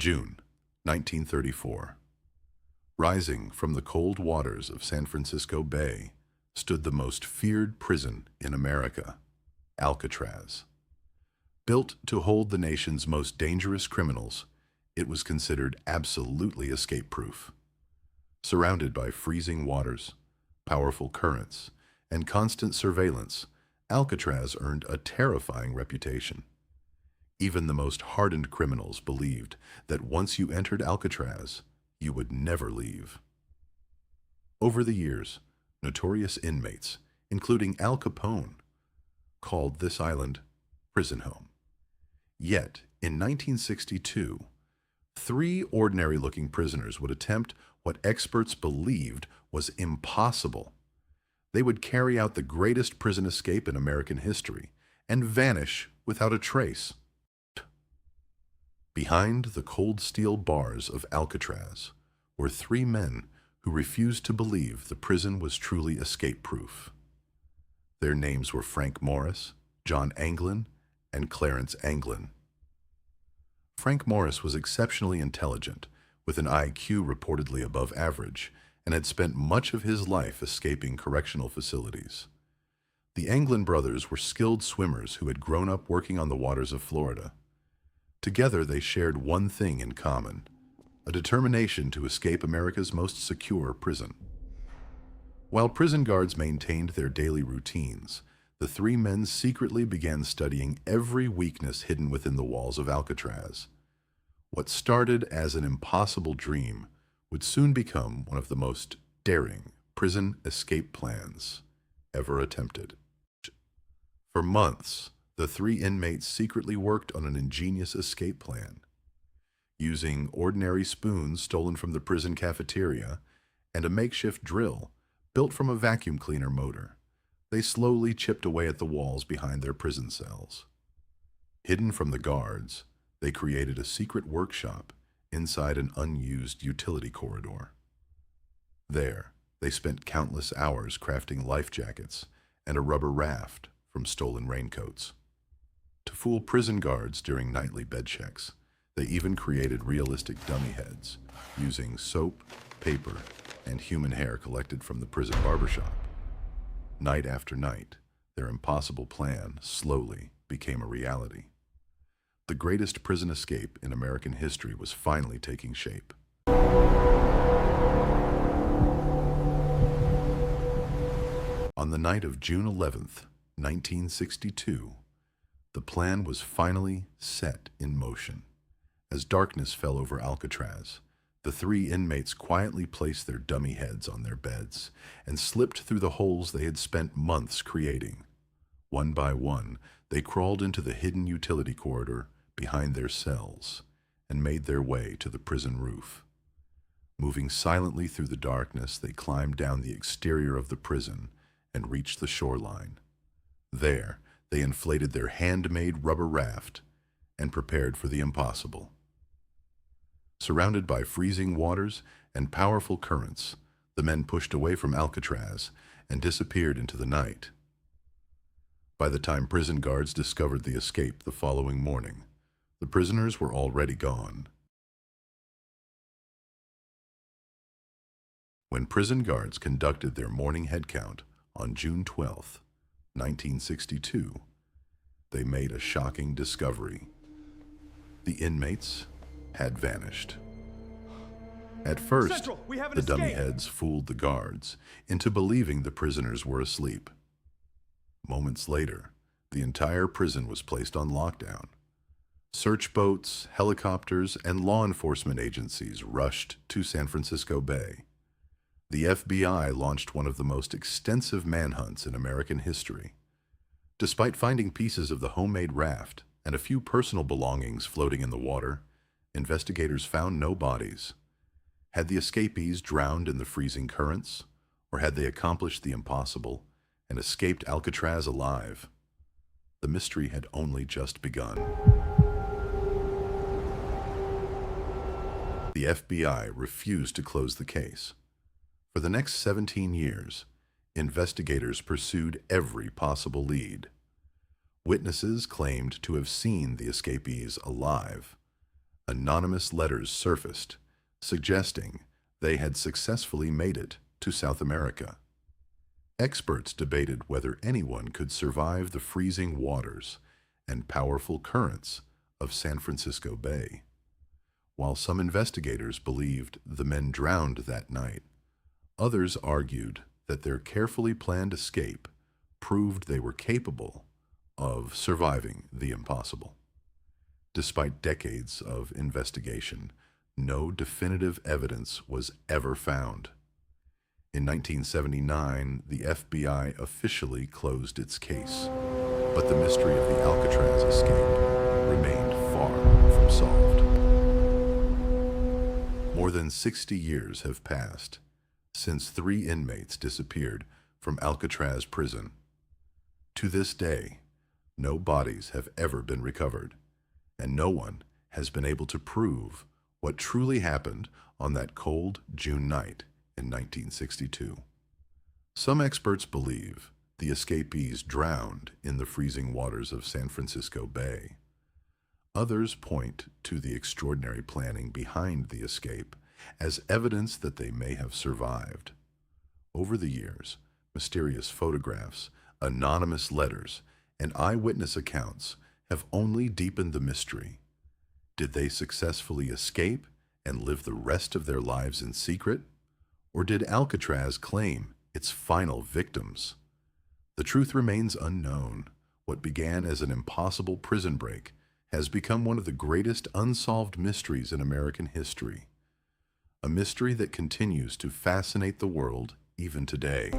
June 1934. Rising from the cold waters of San Francisco Bay stood the most feared prison in America, Alcatraz. Built to hold the nation's most dangerous criminals, it was considered absolutely escape-proof. Surrounded by freezing waters, powerful currents, and constant surveillance, Alcatraz earned a terrifying reputation. Even the most hardened criminals believed that once you entered Alcatraz, you would never leave. Over the years, notorious inmates, including Al Capone, called this island prison home. Yet, in 1962, three ordinary-looking prisoners would attempt what experts believed was impossible. They would carry out the greatest prison escape in American history and vanish without a trace. Behind the cold steel bars of Alcatraz were three men who refused to believe the prison was truly escape-proof. Their names were Frank Morris, John Anglin, and Clarence Anglin. Frank Morris was exceptionally intelligent, with an IQ reportedly above average, and had spent much of his life escaping correctional facilities. The Anglin brothers were skilled swimmers who had grown up working on the waters of Florida. Together they shared one thing in common: a determination to escape America's most secure prison. While prison guards maintained their daily routines, the three men secretly began studying every weakness hidden within the walls of Alcatraz. What started as an impossible dream would soon become one of the most daring prison escape plans ever attempted. For months, the three inmates secretly worked on an ingenious escape plan. Using ordinary spoons stolen from the prison cafeteria and a makeshift drill built from a vacuum cleaner motor, they slowly chipped away at the walls behind their prison cells. Hidden from the guards, they created a secret workshop inside an unused utility corridor. There, they spent countless hours crafting life jackets and a rubber raft from stolen raincoats. To fool prison guards during nightly bed checks, they even created realistic dummy heads using soap, paper, and human hair collected from the prison barbershop. Night after night, their impossible plan slowly became a reality. The greatest prison escape in American history was finally taking shape. On the night of June 11th, 1962, the plan was finally set in motion. As darkness fell over Alcatraz, the three inmates quietly placed their dummy heads on their beds and slipped through the holes they had spent months creating. One by one, they crawled into the hidden utility corridor behind their cells and made their way to the prison roof. Moving silently through the darkness, they climbed down the exterior of the prison and reached the shoreline. There, they inflated their handmade rubber raft and prepared for the impossible. Surrounded by freezing waters and powerful currents, the men pushed away from Alcatraz and disappeared into the night. By the time prison guards discovered the escape the following morning, the prisoners were already gone. When prison guards conducted their morning head count on June 12th, 1962, they made a shocking discovery. The inmates had vanished. At first, the dummy heads fooled the guards into believing the prisoners were asleep. Moments later, the entire prison was placed on lockdown. Search boats, helicopters, and law enforcement agencies rushed to San Francisco Bay. The FBI launched one of the most extensive manhunts in American history. Despite finding pieces of the homemade raft and a few personal belongings floating in the water, investigators found no bodies. Had the escapees drowned in the freezing currents, or had they accomplished the impossible and escaped Alcatraz alive? The mystery had only just begun. The FBI refused to close the case. For the next 17 years, investigators pursued every possible lead. Witnesses claimed to have seen the escapees alive. anonymous letters surfaced, suggesting they had successfully made it to South America. Experts debated whether anyone could survive the freezing waters and powerful currents of San Francisco Bay. While some investigators believed the men drowned that night, others argued that their carefully planned escape proved they were capable of surviving the impossible. Despite decades of investigation, no definitive evidence was ever found. In 1979, the FBI officially closed its case, but the mystery of the Alcatraz escape remained far from solved. More than 60 years have passed since 3 inmates disappeared from Alcatraz prison. To this day, no bodies have ever been recovered, and no one has been able to prove what truly happened on that cold June night in 1962. Some experts believe the escapees drowned in the freezing waters of San Francisco Bay. Others point to the extraordinary planning behind the escape as evidence that they may have survived. Over the years, mysterious photographs, anonymous letters, and eyewitness accounts have only deepened the mystery. Did they successfully escape and live the rest of their lives in secret? Or did Alcatraz claim its final victims? The truth remains unknown. What began as an impossible prison break has become one of the greatest unsolved mysteries in American history. A mystery that continues to fascinate the world even today.